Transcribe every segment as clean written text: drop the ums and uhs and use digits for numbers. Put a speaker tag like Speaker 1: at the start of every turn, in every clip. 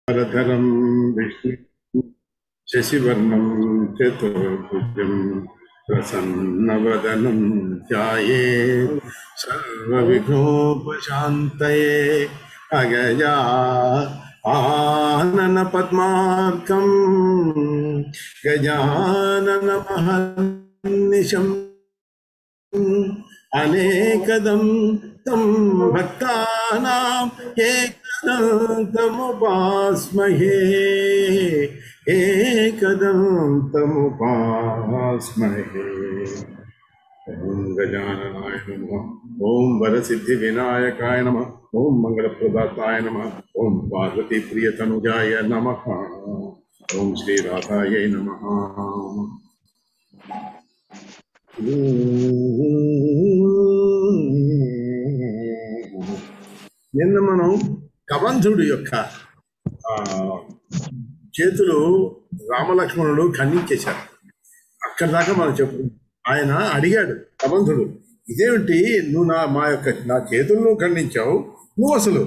Speaker 1: వరధరం విష్ణు శశివర్ణం చతుర్భుజం ప్రసన్నవదనం ధ్యాయేత్ సర్వవిఘ్నోపశాంతయే అగజా ఆనన పద్మార్కం గజానన మహర్నిశం అనేకదం తం భక్తానాం ఏకదంతముపాస్మహే ఏకదంతముపాస్మహే. ఓం గజాననాయ నమః. ఓం వరసిద్ధి వినాయకాయ నమః. ఓం మంగళప్రదాతాయ నమః. ఓం పార్వతీ ప్రియతనుజాయ నమః. ఓం శ్రీరాధాయ నమః. నిన్న మనం కబంధుడి యొక్క చేతులు రామలక్ష్మణుడు ఖండించేశారు. అక్కడి దాకా మనం చెప్పు. ఆయన అడిగాడు కబంధుడు, ఇదేమిటి నువ్వు నా చేతులను ఖండించావు, నువ్వు అసలు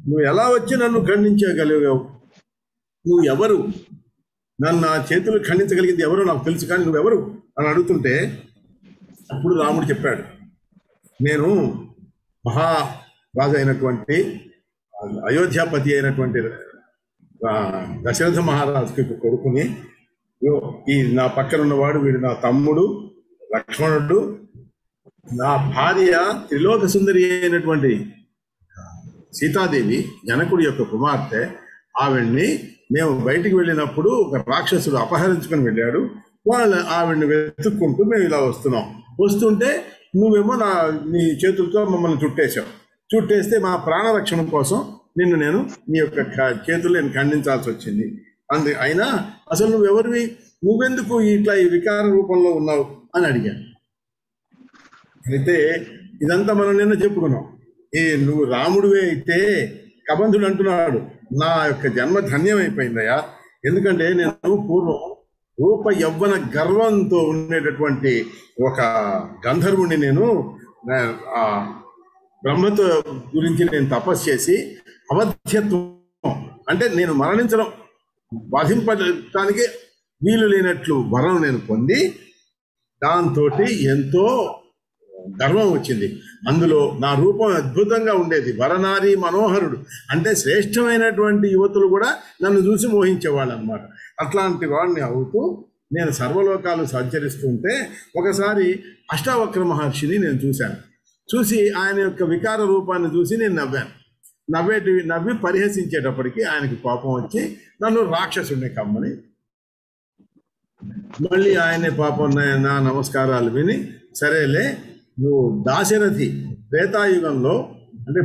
Speaker 1: నువ్వు ఎలా వచ్చి నన్ను ఖండించగలిగావు, నువ్వు ఎవరు, నన్ను నా చేతులు ఖండించగలిగింది ఎవరో నాకు తెలుసు, కానీ నువ్వెవరు అని అడుగుతుంటే అప్పుడు రాముడు చెప్పాడు, నేను మహారాజు అయినటువంటి అయోధ్యాపతి అయినటువంటి దశరథ మహారాజుకి కొడుకుని, ఈ నా పక్కన ఉన్నవాడు వీడు నా తమ్ముడు లక్ష్మణుడు, నా భార్య త్రిలోక సుందరి అయినటువంటి సీతాదేవి జనకుడి యొక్క కుమార్తె. ఆవిడ్ని మేము బయటికి వెళ్ళినప్పుడు ఒక రాక్షసుడు అపహరించుకొని వెళ్ళాడు. ఆవిడ్ని వెతుక్కుంటూ మేము ఇలా వస్తుంటే నువ్వేమో నీ చేతులతో మమ్మల్ని చుట్టేస్తే మా ప్రాణరక్షణ కోసం నేను నీ యొక్క చేతులు నేను ఖండించాల్సి వచ్చింది. అయినా అసలు నువ్వెవరివి, నువ్వెందుకు ఇట్లా ఈ వికార రూపంలో ఉన్నావు అని అడిగాను. అయితే ఇదంతా మనం నిన్న చెప్పుకున్నాం. నువ్వు రాముడివే అయితే కబంధుడు అంటున్నాడు, నా యొక్క జన్మ ధన్యమైపోయిందయ్యా. ఎందుకంటే నేను పూర్వం రూప యవ్వన గర్వంతో ఉండేటటువంటి ఒక గంధర్వుణ్ణి, నేను ఆ బ్రహ్మతో గురించి నేను తపస్సు చేసి అవధ్యత్వం అంటే నేను మరణించడం, బాధింపడానికి వీలు లేనట్లు వరం నేను పొంది దాంతో ఎంతో గర్వం వచ్చింది. అందులో నా రూపం అద్భుతంగా ఉండేది, వరనారీ మనోహరుడు అంటే శ్రేష్టమైనటువంటి యువతులు కూడా నన్ను చూసి మోహించేవాళ్ళు అనమాట. అట్లాంటి వాడిని అవుతూ నేను సర్వలోకాలు సంచరిస్తుంటే ఒకసారి అష్టావక్ర మహర్షిని నేను చూసి ఆయన యొక్క వికార రూపాన్ని చూసి నేను నవ్వి పరిహసించేటప్పటికి ఆయనకి కోపం వచ్చి నన్ను రాక్షసుడిని కమ్మని, మళ్ళీ ఆయనే పాపం నా నమస్కారాలు విని, సరేలే నువ్వు దాశరథి త్రేతాయుగంలో అంటే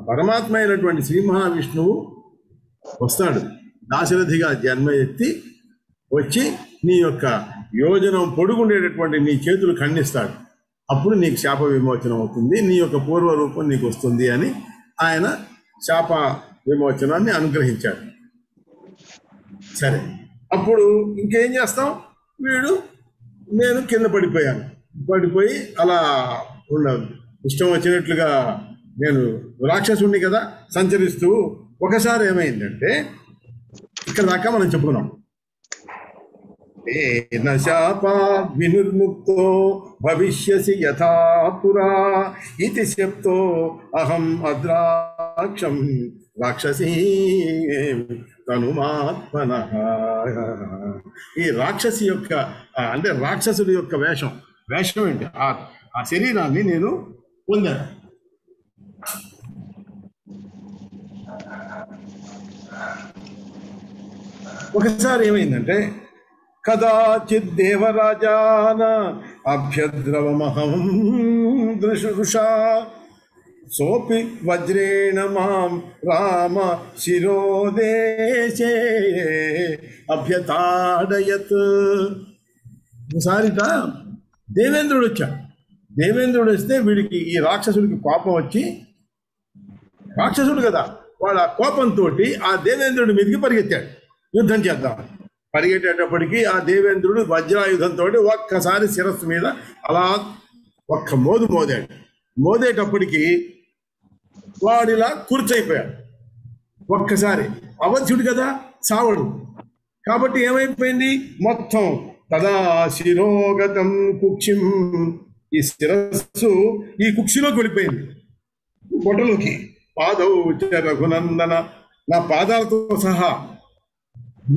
Speaker 1: పరమాత్మ అయినటువంటి శ్రీ మహావిష్ణువు వస్తాడు, దాశరథిగా జన్మ ఎత్తి వచ్చి నీ యొక్క యోజనం పొడుగుండేటటువంటి నీ చేతులు ఖండిస్తాడు, అప్పుడు నీకు శాప విమోచనం అవుతుంది, నీ యొక్క పూర్వరూపం నీకు వస్తుంది అని ఆయన శాప విమోచనాన్ని అనుగ్రహించాడు. సరే, అప్పుడు ఇంకేం చేస్తాం, నేను కింద పడిపోయి అలా ఉండదు, ఇష్టం వచ్చినట్లుగా నేను రాక్షసుడిని కదా సంచరిస్తూ ఒకసారి ఏమైందంటే, ఇక్కడ దాకా మనం చెప్పుకున్నాం, శాపా వినుర్ముక్తో భవిష్యసి యథా పురా ఇది శప్తో అహం అద్రాక్షం రాక్షసీ తనుమాత్మనః. ఈ రాక్షసి యొక్క అంటే రాక్షసుడి యొక్క వేషం ఏంటి, ఆ శరీరాన్ని నేను పొందాను. ఒకసారి ఏమైందంటే, కదాచిత్ దేవరాజాన అభ్యద్రవమహం దృశుషా సోపి వజ్రేణ మాం రామ శిరోదేశే అభ్యతాడయత్. ఒకసారిట దేవేంద్రుడు వచ్చాడు. దేవేంద్రుడు వస్తే వీడికి ఈ రాక్షసుడికి కోపం వచ్చి, రాక్షసుడు కదా వాడు ఆ కోపంతో ఆ దేవేంద్రుడి మీదకి పరిగెత్తాడు యుద్ధం చేద్దామని. పరిగెట్టేటప్పటికీ ఆ దేవేంద్రుడు వజ్రాయుధంతో ఒక్కసారి శిరస్సు మీద అలా ఒక్క మోదాడు. మోదేటప్పటికీ వాడిలా కూర్చైపోయాడు. ఒక్కసారి అవధ్యుడు కదా, చావడు. కాబట్టి ఏమైపోయింది మొత్తం, తదా శిరోగతం కుక్షిం, ఈ శిరస్సు ఈ కుక్షిలోకి వెళ్ళిపోయింది, పొట్టలోకి. పాదౌ చ రఘునందన, నా పాదాలతో సహా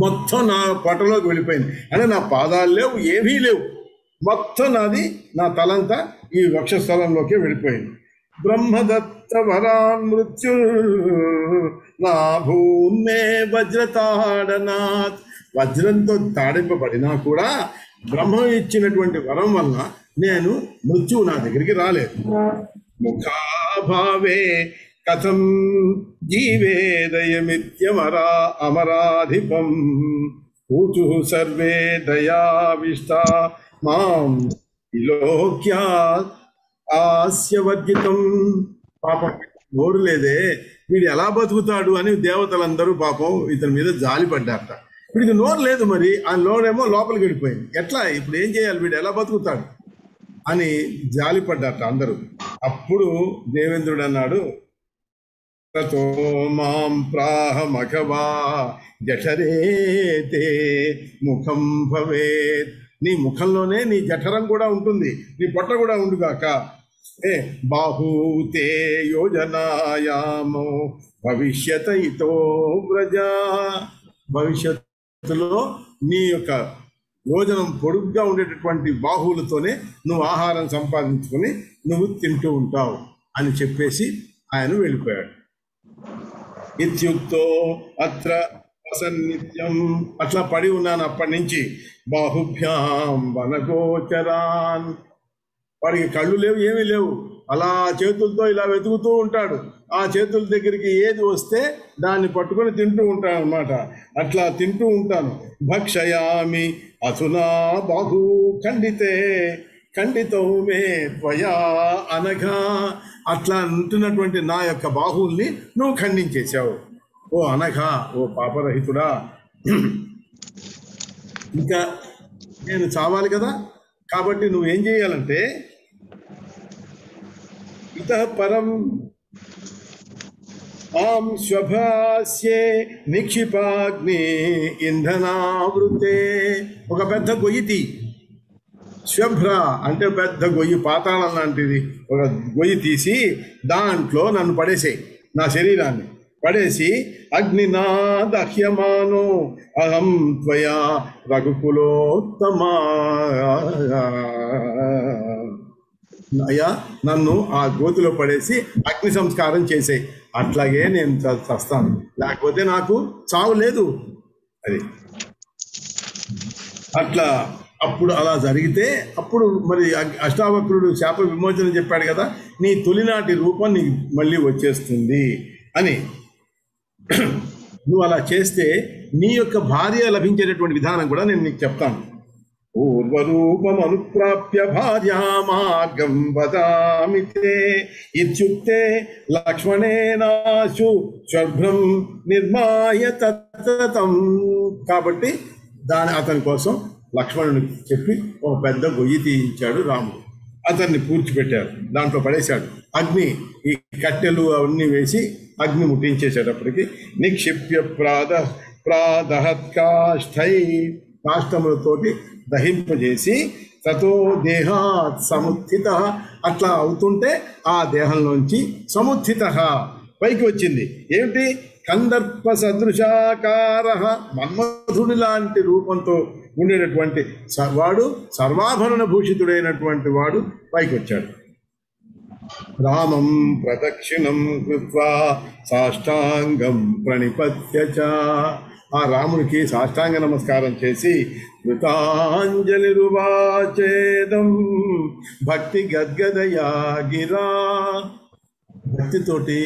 Speaker 1: మొత్తం నా పొట్టలోకి వెళ్ళిపోయింది. అంటే నా పాదాలు లేవు, ఏమీ లేవు, మొత్తం నాది, నా తలంతా ఈ వక్షస్థలంలోకి వెళ్ళిపోయింది. బ్రహ్మదత్త వరాన్ మృత్యు నా భూమే వజ్రతాడనాథ్, వజ్రంతో తాడింపబడినా కూడా బ్రహ్మ ఇచ్చినటువంటి వరం వలన నేను మృత్యువు నా దగ్గరికి రాలేదు. ముఖాభావే కథం జీవేదయమిత్యమరా అమరాధిపం ఊచు సర్వే దయావిష్టా మాం విలోక్య ఆస్యవర్జితం. పాపం నోరు లేదే, వీడు ఎలా బతుకుతాడు అని దేవతలందరూ పాపం ఇతని మీద జాలి పడ్డారట. వీడికి నోరు లేదు, మరి ఆ నోరేమో లోపలికి వెళ్ళిపోయింది, ఎట్లా ఇప్పుడు ఏం చేయాలి, వీడు ఎలా బతుకుతాడు అని జాలి పడ్డారట అందరూ. అప్పుడు దేవేంద్రుడు అన్నాడు, తతో మాం ప్రాహ మఘవా జఠరేతే ముఖం భవేత్, నీ ముఖంలోనే నీ జఠరం కూడా ఉంటుంది, నీ పొట్ట కూడా ఉండుగాక. బాహూతే యోజనాయామో భవిష్యత ఇతో వ్రజ, భవిష్యత్తులో నీ యొక్క యోజనం పొడుగ్గా ఉండేటటువంటి బాహువులతోనే నువ్వు ఆహారం సంపాదించుకొని నువ్వు తింటూ ఉంటావు అని చెప్పేసి ఆయన వెళ్ళిపోయాడు. ఇత్యుక్తో అత్ర అసన్నిత్యం, అట్లా పడి ఉన్నాను అప్పటి నుంచి. బాహుభ్యాం వనగోచరాన్, వాడికి కళ్ళు లేవు, ఏమీ లేవు, అలా చేతులతో ఇలా వెతుకుతూ ఉంటాడు. ఆ చేతుల దగ్గరికి ఏది వస్తే దాన్ని పట్టుకొని తింటూ ఉంటాను అనమాట. అట్లా తింటూ ఉంటాను. భక్షయామి అసునా బాహు ఖండితే ఖండితం మే త్వయా అనఘా, అట్లా ఉంటున్నటువంటి నా యొక్క బాహువుల్ని నువ్వు ఖండించేశావు ఓ అనఘా, ఓ పాపరహితుడా. ఇంకా నేను చావాలి కదా, కాబట్టి నువ్వేం చేయాలంటే ఇతః పరం ఆం శ్వభాస్యే నిక్షిపాగ్ని ఇంధనావృతే, ఒక పెద్ద గొయ్యి తీ. శ్వభ్ర అంటే పెద్ద గొయ్యి, పాతాళం లాంటిది, ఒక గొయ్యి తీసి దాంట్లో నన్ను పడేసేయి, నా శరీరాన్ని పడేసి. అగ్నినా దహ్యమానో అహం త్వయా రఘుకులోత్తమా, అయ్యా నన్ను ఆ గోతిలో పడేసి అగ్ని సంస్కారం చేసే, అట్లాగే నేను చస్తాను, లేకపోతే నాకు చావు లేదు. అది అట్లా. అప్పుడు అలా జరిగితే అప్పుడు మరి అష్టావక్రుడు శాప విమోచన చెప్పాడు కదా, నీ తొలినాటి రూపం నీకు మళ్ళీ వచ్చేస్తుంది అని. నువ్వు అలా చేస్తే నీ యొక్క భార్య లభించేటటువంటి విధానం కూడా నేను నీకు చెప్తాను. పూర్వరూపం అనుప్రాప్య భార్యా మార్గం వదామితే ఇత్యుక్తే లక్ష్మణేనాశు శుభ్రం నిర్మాయ తత్తం. కాబట్టి అతని కోసం లక్ష్మణునికి చెప్పి ఒక పెద్ద గొయ్యి తీయించాడు రాముడు. అతన్ని పూడ్చిపెట్టారు, దాంట్లో పడేశాడు. అగ్ని ఈ కట్టెలు అవన్నీ వేసి అగ్ని ముట్టించేసేటప్పటికి నిక్షిప్య ప్రాదహత్కాష్ఠై, కాష్టములతోటి దహింపజేసి తతో దేహాత్ సముత్థిత, అట్లా అవుతుంటే ఆ దేహంలోంచి సముత్థిత పైకి వచ్చింది. ఏమిటి? కందర్ప సదృశాకార, మన్మధుడి లాంటి రూపంతో ఉండేటటువంటి వాడు, సర్వాభరణ భూషితుడైనటువంటి వాడు పైకి వచ్చాడు. రామం ప్రదక్షిణం కృత్వా సాష్టాంగం ప్రణిపత్య చ, ఆ రాముడికి సాష్టాంగ నమస్కారం చేసి కృతాంజలిరువాచేదం భక్తి గద్గదయా గిరా, భక్తితోటి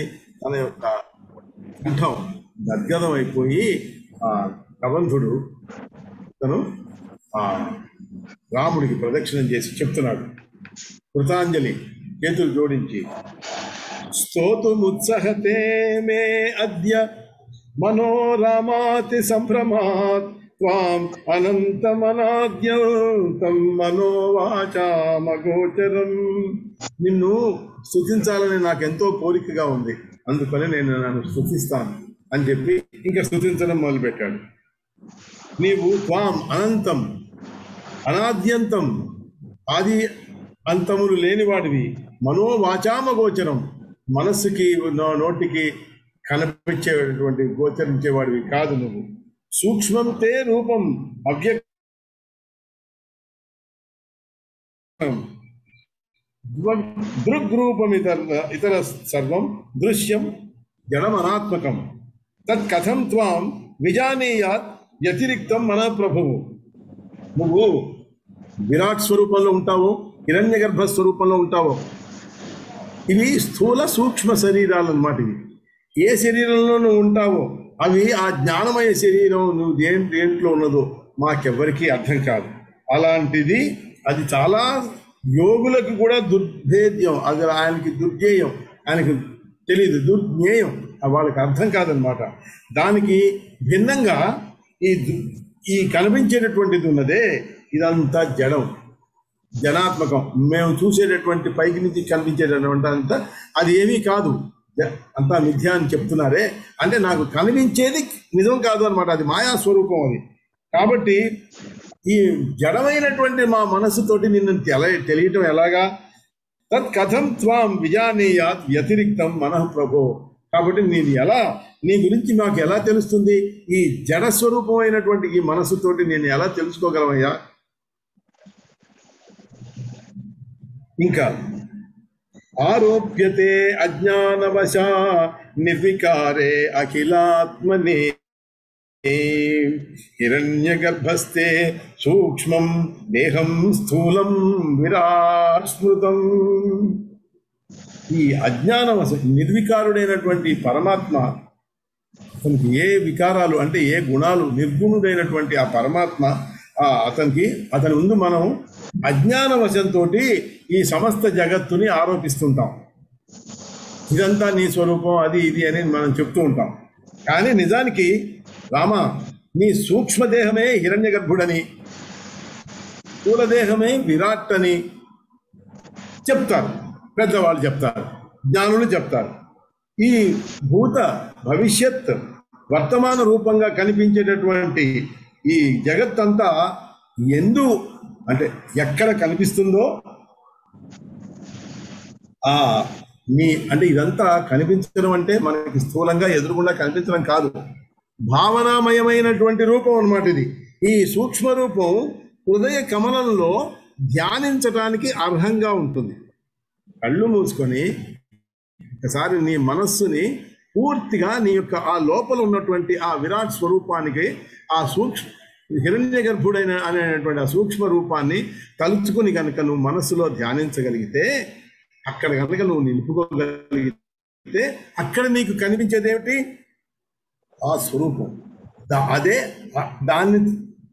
Speaker 1: తన యొక్క కంఠం గద్గదం అయిపోయి ఆ కబంధుడు తను ఆ రాముడికి ప్రదక్షిణం చేసి చెప్తున్నాడు. కృతాంజలి చేతులు జోడించి, స్తోతుముత్సహతే మే అద్య మనోరామాతి సంభ్రమాత్ త్వాం అనంతమనాద్యంతం మనోవాచామగోచరం. నిన్ను స్తుతించాలని నాకెంతో కోరికగా ఉంది, అందుకని నేను నన్ను స్తుతిస్తాను. అని చెప్పి ఇంకా స్తుతించడం మొదలుపెట్టాడు. నీవు త్వాం అనంతం అనాద్యంతం ఆది అంతములు లేనివాడివి, మనోవాచామ గోచరం, మనస్సుకి నోటికి కనిపించేటువంటి గోచరించేవాడివి కాదు నువ్వు. సూక్ష్మం తే రూపం అవ్యక్తం దృగ్రూపం ఇతర సర్వం దృశ్యం జడమనాత్మకం తత్కథం త్వాం విజానీయాత్ వ్యతిరిక్తం మన ప్రభువు. నువ్వు విరాట్ స్వరూపంలో ఉంటావో, హిరణ్య గర్భ స్వరూపంలో ఉంటావో. ఇవి స్థూల సూక్ష్మ శరీరాలు అన్నమాట. ఇవి ఏ శరీరంలో నువ్వు ఉంటావో అవి ఆ జ్ఞానమయ శరీరం నువ్వు దేంట్లో ఉన్నదో మాకెవ్వరికీ అర్థం కాదు. అలాంటిది అది చాలా యోగులకు కూడా దుర్భేద్యం, అది ఆయనకి దుర్జేయం, ఆయనకు తెలియదు, దుర్జ్ఞేయం, వాళ్ళకి అర్థం కాదనమాట. దానికి భిన్నంగా ఈ కనిపించేటటువంటిది ఉన్నదే ఇదంతా జడం, జనాత్మకం. మేము చూసేటటువంటి పైకి నుంచి కనిపించేటటువంటి అంతా అది ఏమీ కాదు, అంతా మిథ్యా అని చెప్తున్నారే. అంటే నాకు కనిపించేది నిజం కాదు అనమాట, అది మాయా స్వరూపం అది. కాబట్టి ఈ జడమైనటువంటి మా మనస్సుతోటి నిన్ను తెలియటం ఎలాగా? తత్ కథం త్వాం విజానీయాత్ వ్యతిరిక్తం మనః ప్రభో. కాబట్టి నీ గురించి మాకు ఎలా తెలుస్తుంది? ఈ జడ స్వరూపమైనటువంటి ఈ మనస్సుతోటి నేను ఎలా తెలుసుకోగలమయ్యా? ఇంకా ఆరోప్యతే అజ్ఞానవశా నిర్వికారే అఖిలాత్మనే హిరణ్య గర్భస్థే సూక్ష్మం దేహం స్థూలం విరాట్ స్మృతం. ఈ అజ్ఞానవశ నిర్వికారుడైనటువంటి పరమాత్మ, అతనికి ఏ వికారాలు అంటే ఏ గుణాలు, నిర్గుణుడైనటువంటి ఆ పరమాత్మ అతని ముందు మనం అజ్ఞానవశంతో ఈ సమస్త జగత్తుని ఆరోపిస్తుంటాం. ఇదంతా నీ స్వరూపం, అది ఇది అని మనం చెప్తూ ఉంటాం. కానీ నిజానికి రామ, నీ సూక్ష్మదేహమే హిరణ్య గర్భుడని, స్థూలదేహమే విరాట్ అని చెప్తారు పెద్దవాళ్ళు, చెప్తారు జ్ఞానులు చెప్తారు. ఈ భూత భవిష్యత్ వర్తమాన రూపంగా కనిపించేటటువంటి ఈ జగత్తంతా అంటే ఎక్కడ కనిపిస్తుందో అంటే ఇదంతా కనిపించడం అంటే మనకి స్థూలంగా ఎదురుగుండా కనిపించడం కాదు, భావనామయమైనటువంటి రూపం అన్నమాట ఇది. ఈ సూక్ష్మ రూపం హృదయ కమలంలో ధ్యానించడానికి అర్హంగా ఉంటుంది. కళ్ళు మూసుకొని ఒకసారి నీ మనస్సుని పూర్తిగా నీ యొక్క ఆ లోపల ఉన్నటువంటి ఆ విరాట్ స్వరూపానికి, ఆ హిరణ్య గర్భుడైన అనేటువంటి ఆ సూక్ష్మ రూపాన్ని తలుచుకుని కనుక నువ్వు మనస్సులో ధ్యానించగలిగితే, అక్కడ కనుక నువ్వు నిలుపుకోగలిగితే, అక్కడ నీకు కనిపించేది ఏమిటి? ఆ స్వరూపం.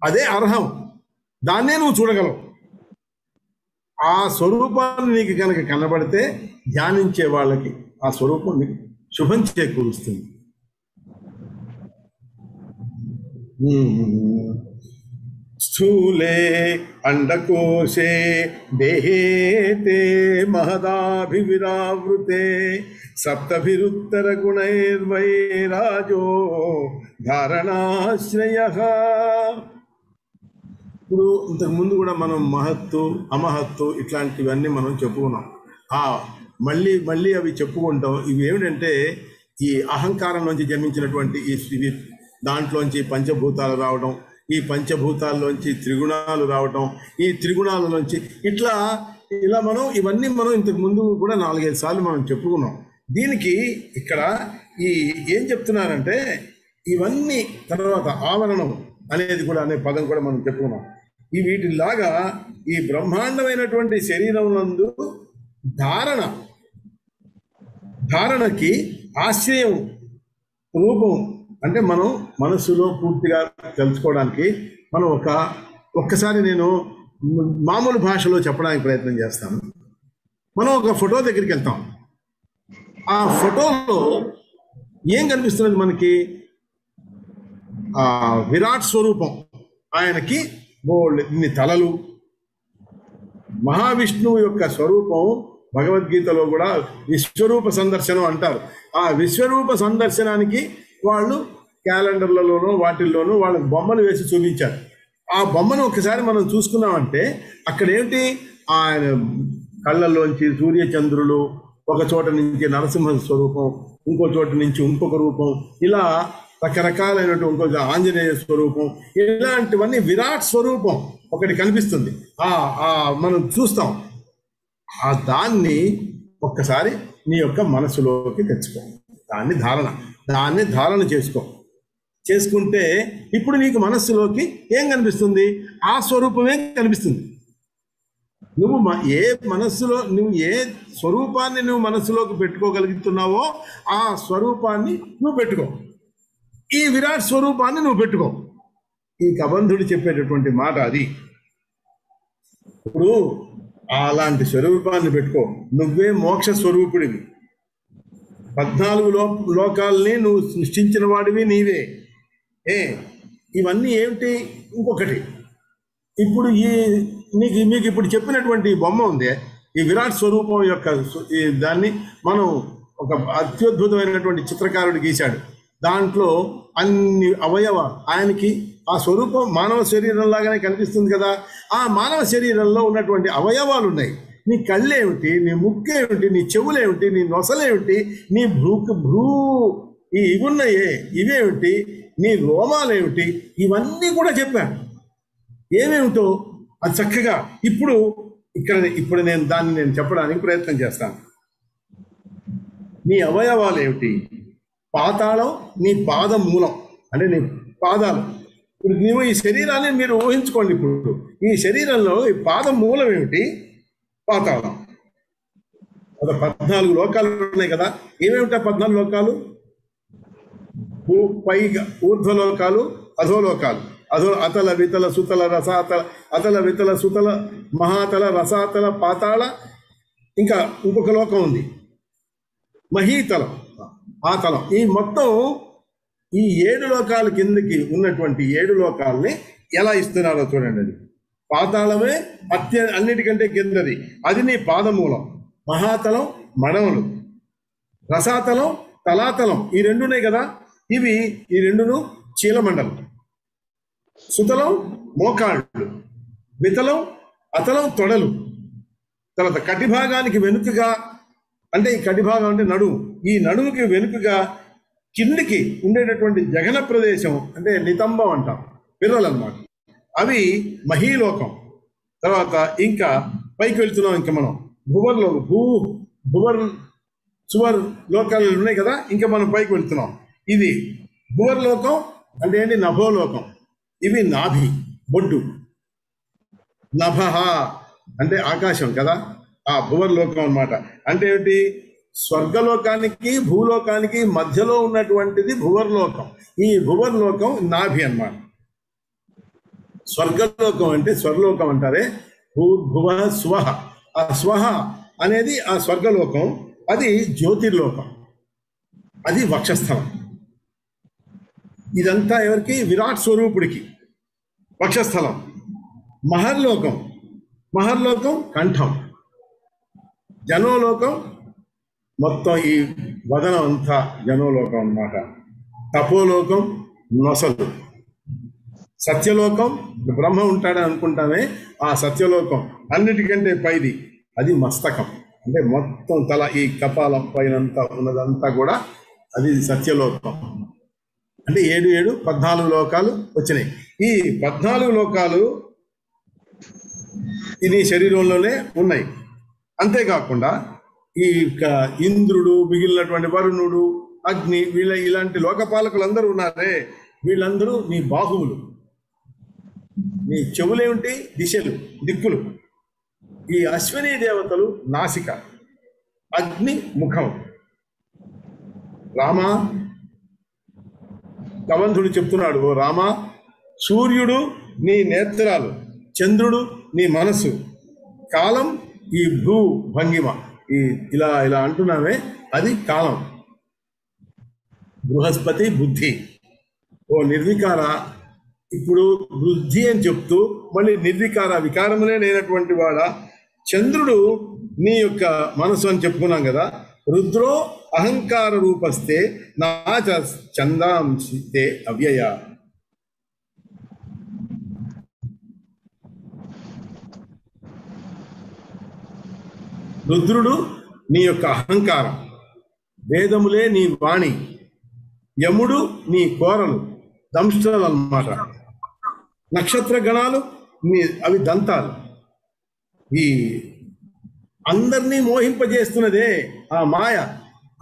Speaker 1: అదే అర్హం, దాన్నే నువ్వు చూడగలవు. ఆ స్వరూపాన్ని నీకు కనుక కనబడితే ధ్యానించే వాళ్ళకి ఆ స్వరూపం నీకు శుభం చేకూరుస్తుంది. స్థూలే అండకోశే దేహే తే మహదాభివిరావృతే సప్తభిరుత్తర గుణైర్వైరాజో ధారణాశ్రయః. ఇప్పుడు ఇంతకుముందు కూడా మనం మహత్తు, అమహత్తు ఇట్లాంటివన్నీ మనం చెప్పుకున్నాం. మళ్ళీ అవి చెప్పుకుంటాం. ఇవి ఏమిటంటే ఈ అహంకారంలోంచి జన్మించినటువంటి ఈ దాంట్లోంచి పంచభూతాలు రావడం, ఈ పంచభూతాల్లోంచి త్రిగుణాలు రావటం, ఈ త్రిగుణాలలోంచి ఇలా మనం ఇవన్నీ మనం ఇంతకు ముందు కూడా 4-5 సార్లు మనం చెప్పుకున్నాం. దీనికి ఇక్కడ ఏం చెప్తున్నారంటే, ఇవన్నీ తర్వాత ఆవరణం అనేది కూడా అనే పదం కూడా మనం చెప్పుకున్నాం. వీటిలాగా ఈ బ్రహ్మాండమైనటువంటి శరీరం నందు ధారణకి ఆశ్రయం రూపం, అంటే మనం మనస్సులో పూర్తిగా తెలుసుకోవడానికి మనం ఒక్కసారి నేను మామూలు భాషలో చెప్పడానికి ప్రయత్నం చేస్తాను. మనం ఒక ఫోటో దగ్గరికి వెళ్తాం. ఆ ఫోటోలో ఏం కనిపిస్తున్నది మనకి? విరాట్ స్వరూపం. ఆయనకి ఇన్ని తలలు. మహావిష్ణువు యొక్క స్వరూపం భగవద్గీతలో కూడా విశ్వరూప సందర్శనం అంటారు. ఆ విశ్వరూప సందర్శనానికి వాళ్ళు క్యాలెండర్లలోనూ వాటిల్లోనూ వాళ్ళకి బొమ్మలు వేసి చూపించారు. ఆ బొమ్మను ఒకసారి మనం చూసుకున్నామంటే అక్కడ ఏంటి, ఆయన కళ్ళల్లోంచి సూర్యచంద్రులు, ఒక చోట నుంచి నరసింహ స్వరూపం, ఇంకో చోట నుంచి ఇంకొక రూపం, ఇలా రకరకాలైనటువంటి ఇంకొక ఆంజనేయ స్వరూపం, ఇలాంటివన్నీ విరాట్ స్వరూపం ఒకటి కనిపిస్తుంది. మనం చూస్తాం. దాన్ని ఒక్కసారి నీ యొక్క మనసులోకి తెచ్చుకో, దాన్ని ధారణ చేసుకుంటే ఇప్పుడు నీకు మనస్సులోకి ఏం కనిపిస్తుంది? ఆ స్వరూపమే కనిపిస్తుంది. నువ్వు నువ్వు ఏ స్వరూపాన్ని నువ్వు మనస్సులోకి పెట్టుకోగలుగుతున్నావో ఆ స్వరూపాన్ని నువ్వు పెట్టుకో, ఈ విరాట్ స్వరూపాన్ని నువ్వు పెట్టుకో. ఈ కబంధుడు చెప్పేటటువంటి మాట అది. ఇప్పుడు అలాంటి స్వరూపాన్ని పెట్టుకో. నువ్వే మోక్ష స్వరూపుడివి. 14 లోకాలని నువ్వు సృష్టించిన వాడివి నీవే. ఇవన్నీ ఏమిటి? ఇంకొకటి, ఇప్పుడు మీకు ఇప్పుడు చెప్పినటువంటి బొమ్మ ఉంది, ఈ విరాట్ స్వరూపం యొక్క దాన్ని మనం ఒక అత్యద్భుతమైనటువంటి చిత్రకారుడు గీశాడు. దాంట్లో అన్ని అవయవాలు ఆయనకి ఆ స్వరూపం మానవ శరీరం లాగానే కనిపిస్తుంది కదా. ఆ మానవ శరీరంలో ఉన్నటువంటి అవయవాలు ఉన్నాయి. నీ కళ్ళేమిటి, నీ ముక్కేమిటి, నీ చెవులేమిటి, నీ నొసలేమిటి, నీ ఇవున్నాయే ఇవేమిటి, నీ రోమాలేమిటి, ఇవన్నీ కూడా చెప్పాను. ఏమేమిటో అది చక్కగా ఇప్పుడు నేను చెప్పడానికి ప్రయత్నం చేస్తాను. నీ అవయవాలు ఏమిటి? పాతాళం నీ పాదం మూలం, అంటే నీ పాదాలు. ఇప్పుడు నువ్వు ఈ శరీరాన్ని మీరు ఊహించుకోండి. ఇప్పుడు ఈ శరీరంలో ఈ పాదం మూలం ఏమిటి? పాతాళం. 14 లోకాలు ఉన్నాయి కదా. ఏమేమిటా 14 లోకాలు? పైగా ఊర్ధ్వలోకాలు, అధోలోకాలు. అతల వితల సుతల రసాతల, అతల వితల సుతల మహాతల రసాతల పాతాళ, ఇంకా ఇంకొక లోకం ఉంది మహీతలం, ఆ తలం. ఈ మొత్తం ఈ 7 లోకాల కిందకి ఉన్నటువంటి 7 లోకాలని ఎలా ఇస్తున్నారో చూడండి. అది పాతాళమే అన్నిటికంటే కిందది, అది నీ పాదమూలం. మహాతలం మడమలు, రసాతలం తలాతలం, ఈ రెండునే కదా. ఈ రెండును చీలమండలం. సుతలం మోకాళ్ళు, వితలం అతలం తొడలు. తర్వాత కటిభాగానికి వెనుకగా, అంటే ఈ కటిభాగం అంటే నడుము, ఈ నడుముకి వెనుకగా కిందికి ఉండేటటువంటి జగన ప్రదేశం అంటే నితంబం అంటాం, పిర్రలు అన్నమాట. అవి మహీలోకం. తర్వాత ఇంకా పైకి వెళ్తున్నాం. ఇంకా మనం భువర్ సువర్ లోకాలు ఉన్నాయి కదా. ఇంకా మనం పైకి వెళ్తున్నాం. ఇది భువర్లోకం అంటే ఏంటి? నభోలోకం. ఇవి నాభి, బొడ్డు. నభః అంటే ఆకాశం కదా. ఆ భువర్లోకం అన్నమాట. అంటే ఏంటి? స్వర్గలోకానికి భూలోకానికి మధ్యలో ఉన్నటువంటిది భువర్లోకం. ఈ భువర్లోకం నాభి అన్నమాట. స్వర్గలోకం అంటే స్వర్లోకం అంటారే, భూర్భువ స్వహ. ఆ స్వహ అనేది ఆ స్వర్గలోకం. అది జ్యోతిర్లోకం, అది వక్షస్థలం. ఇదంతా ఎవరికి? విరాట్ స్వరూపుడికి వక్షస్థలం. మహర్లోకం కంఠం. జనోలోకం మొత్తం ఈ వదనం అంతా జనోలోకం అన్నమాట. తపోలోకం నొసలు. సత్యలోకం బ్రహ్మ ఉంటాడని అనుకుంటామే, ఆ సత్యలోకం అన్నిటికంటే పైది, అది మస్తకం. అంటే మొత్తం తల, ఈ కపాలం పైనంతా ఉన్నదంతా కూడా అది సత్యలోకం. అంటే 7 14 లోకాలు వచ్చినాయి. ఈ 14 లోకాలు ఇది శరీరంలోనే ఉన్నాయి. అంతేకాకుండా ఈ ఇంద్రుడు, మిగిలినటువంటి వరుణుడు, అగ్ని, ఇలాంటి లోకపాలకులందరూ ఉన్నారే, వీళ్ళందరూ నీ బాహువులు. నీ చెవులేమిటి? దిశలు, దిక్కులు. ఈ అశ్విని దేవతలు నాసిక, అగ్ని ముఖం. రామ, కబంధుడు చెప్తున్నాడు, ఓ రామ, సూర్యుడు నీ నేత్రాలు, చంద్రుడు నీ మనసు, కాలం ఈ భూ భంగిమ, ఇలా అంటున్నామే, అది కాలం. బృహస్పతి బుద్ధి. ఓ నిర్వికార, ఇప్పుడు బుద్ధి అని చెప్తూ మళ్ళీ నిర్వికార, వికారములే లేనటువంటి వాడ. చంద్రుడు నీ యొక్క మనసు అని చెప్పుకున్నాం కదా. రుద్రో అహంకార రూపస్తే నా చందాంశితే అవ్యయ. రుద్రుడు నీ యొక్క అహంకారం, వేదములే నీ వాణి, యముడు నీ కోరలు దంష్ట్రలు అన్నమాట, నక్షత్ర గణాలు అవి దంతాలు. ఈ అందరినీ మోహింపజేస్తున్నదే ఆ మాయ,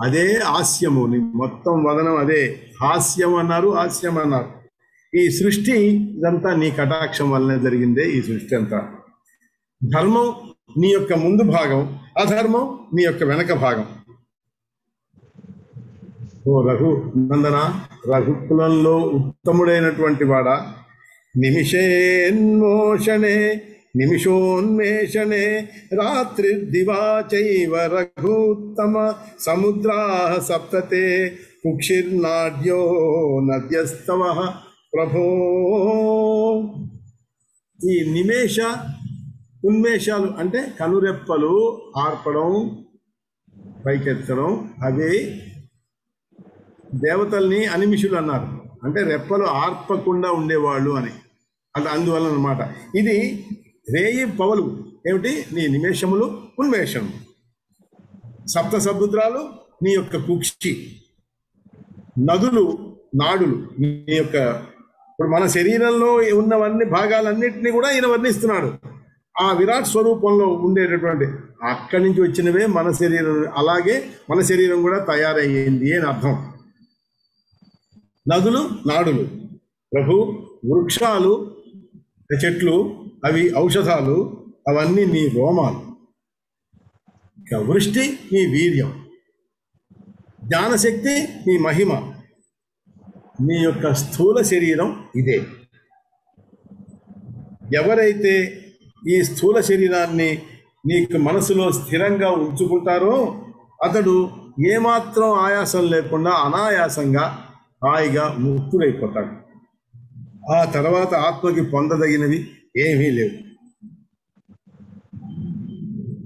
Speaker 1: అదే హాస్యము. నీ మొత్తం వదనం అదే. హాస్యం అన్నారు, హాస్యం అన్నారు. ఈ సృష్టి ఇదంతా నీ కటాక్షం వల్లనే జరిగిందే. ఈ సృష్టి అంతా ధర్మం నీ యొక్క ముందు భాగం, అధర్మం నీ యొక్క వెనక భాగం. ఓ రఘు నందన, రఘుకులంలో ఉత్తముడైనటువంటి వాడా, నిమిషోన్మేషణే రాత్రిర్దివా చైవ రఘుత్తమ సముద్రా సప్తతే కుక్షిర్నాడ్యో నద్యస్తవ ప్రభో. ఈ నిమేష ఉన్మేషాలు అంటే కనురెప్పలు ఆర్పడం, పైకెత్తడం, అవి దేవతల్ని అనిమిషులు అన్నారు. అంటే రెప్పలు ఆర్పకుండా ఉండేవాళ్ళు అని. అందువల్ల అన్నమాట. ఇది రేయి పవలు ఏమిటి? నీ నిమేషములు, ఉన్మేషము. సప్త సముద్రాలు నీ యొక్క కుక్షి, నదులు నాడులు నీ యొక్క. ఇప్పుడు మన శరీరంలో ఉన్నవన్నీ భాగాలన్నింటినీ కూడా ఈయన వర్ణిస్తున్నాడు. ఆ విరాట్ స్వరూపంలో ఉండేటటువంటి అక్కడి నుంచి వచ్చినవే మన శరీరం. అలాగే మన శరీరం కూడా తయారయ్యింది అని అర్థం. నదులు నాడులు ప్రభు, వృక్షాలు చెట్లు అవి ఔషధాలు, అవన్నీ నీ రోమాలు. ఇక వృష్టి నీ వీర్యం, జ్ఞానశక్తి నీ మహిమ. నీ యొక్క స్థూల శరీరం ఇదే. ఎవరైతే ఈ స్థూల శరీరాన్ని నీకు మనసులో స్థిరంగా ఉంచుకుంటారో అతడు ఏమాత్రం ఆయాసం లేకుండా అనాయాసంగా హాయిగా ముక్తుడైపోతాడు. ఆ తర్వాత ఆత్మకి పొందదగినవి ఏమీ లేవు.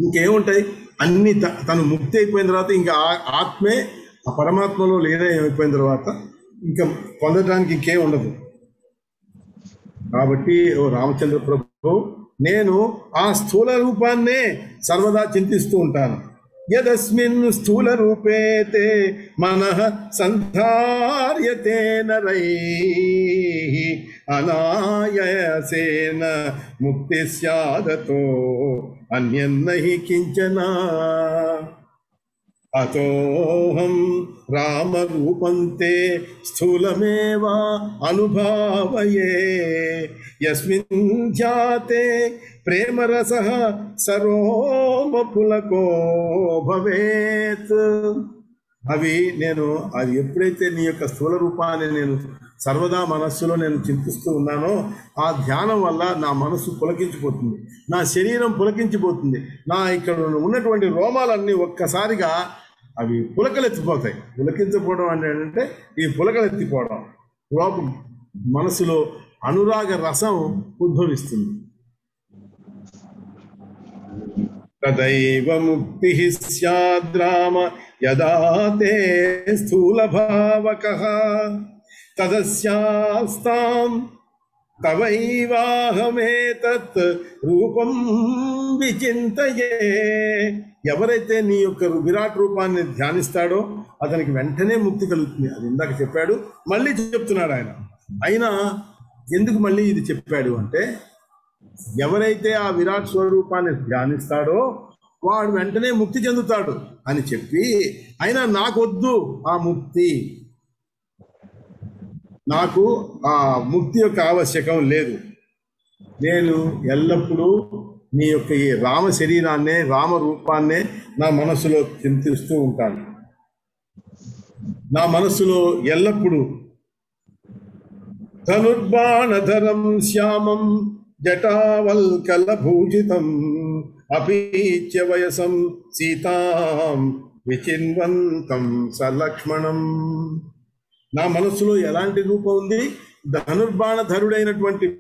Speaker 1: ఇంకేముంటాయి? అన్ని తను ముక్తి అయిపోయిన తర్వాత ఇంకా ఆత్మే ఆ పరమాత్మలో లీనం అయిపోయిన తర్వాత ఇంకా పొందడానికి ఇంకేం ఉండదు. కాబట్టి ఓ రామచంద్ర ప్రభు, నేను ఆ స్థూల రూపాన్నే సర్వదా చింతిస్తూ ఉంటాను. యదస్మిన్ స్థూల రూపేతే మనః సంధార్యతే నరైః అనాయాసేన ముక్తి స్యాదతో అన్యన్నహి కించన. అతోహం రామరూపంతే స్థూలమేవా అనుభావయే యస్మిన్ ధ్యాతే ప్రేమరసః సరోమపులకో భవేత్. అవి అది ఎప్పుడైతే నీ యొక్క స్థూల రూపాన్ని నేను సర్వదా మనస్సులో నేను చింతిస్తూ ఉన్నానో ఆ ధ్యానం వల్ల నా మనస్సు పులకించిపోతుంది, నా శరీరం పులకించిపోతుంది. నా ఇక్కడ ఉన్నటువంటి రోమాలన్నీ ఒక్కసారిగా అవి పులకలెత్తిపోతాయి. పులకించపోవడం అంటే ఈ పులకలెత్తిపోవడం, లోపం మనసులో అనురాగ రసం ఉద్భవిస్తుంది. తదైవ ముక్తి స్యాద్రామ యదా తే స్థూల భావకః తదస్యాస్తాం తవైవాహమేతత్ రూపం విచింతయే. ఎవరైతే నీ యొక్క విరాట్ రూపాన్ని ధ్యానిస్తాడో అతనికి వెంటనే ముక్తి కలుగుతుంది. అది ఇందాక చెప్పాడు, మళ్ళీ చెప్తున్నాడు ఆయన. అయినా ఎందుకు మళ్ళీ ఇది చెప్పాడు అంటే, ఎవరైతే ఆ విరాట్ స్వరూపాన్ని ధ్యానిస్తాడో వాడు వెంటనే ముక్తి చెందుతాడు అని చెప్పి, అయినా నాకొద్దు ఆ ముక్తి, నాకు ఆ ముక్తి యొక్క ఆవశ్యకం లేదు. నేను ఎల్లప్పుడూ నీ యొక్క ఈ రామ శరీరాన్నే, రామ రూపాన్నే నా మనస్సులో చింతిస్తూ ఉంటాను. నా మనస్సులో ఎల్లప్పుడూ ధనుర్బాణధరం శ్యామం జటావల్కలభూషితం అపీచ్య వయసం సీతాం విచిన్వంతం సలక్ష్మణం. నా మనస్సులో ఎలాంటి రూపం ఉంది? ధనుర్బాణధరుడైనటువంటి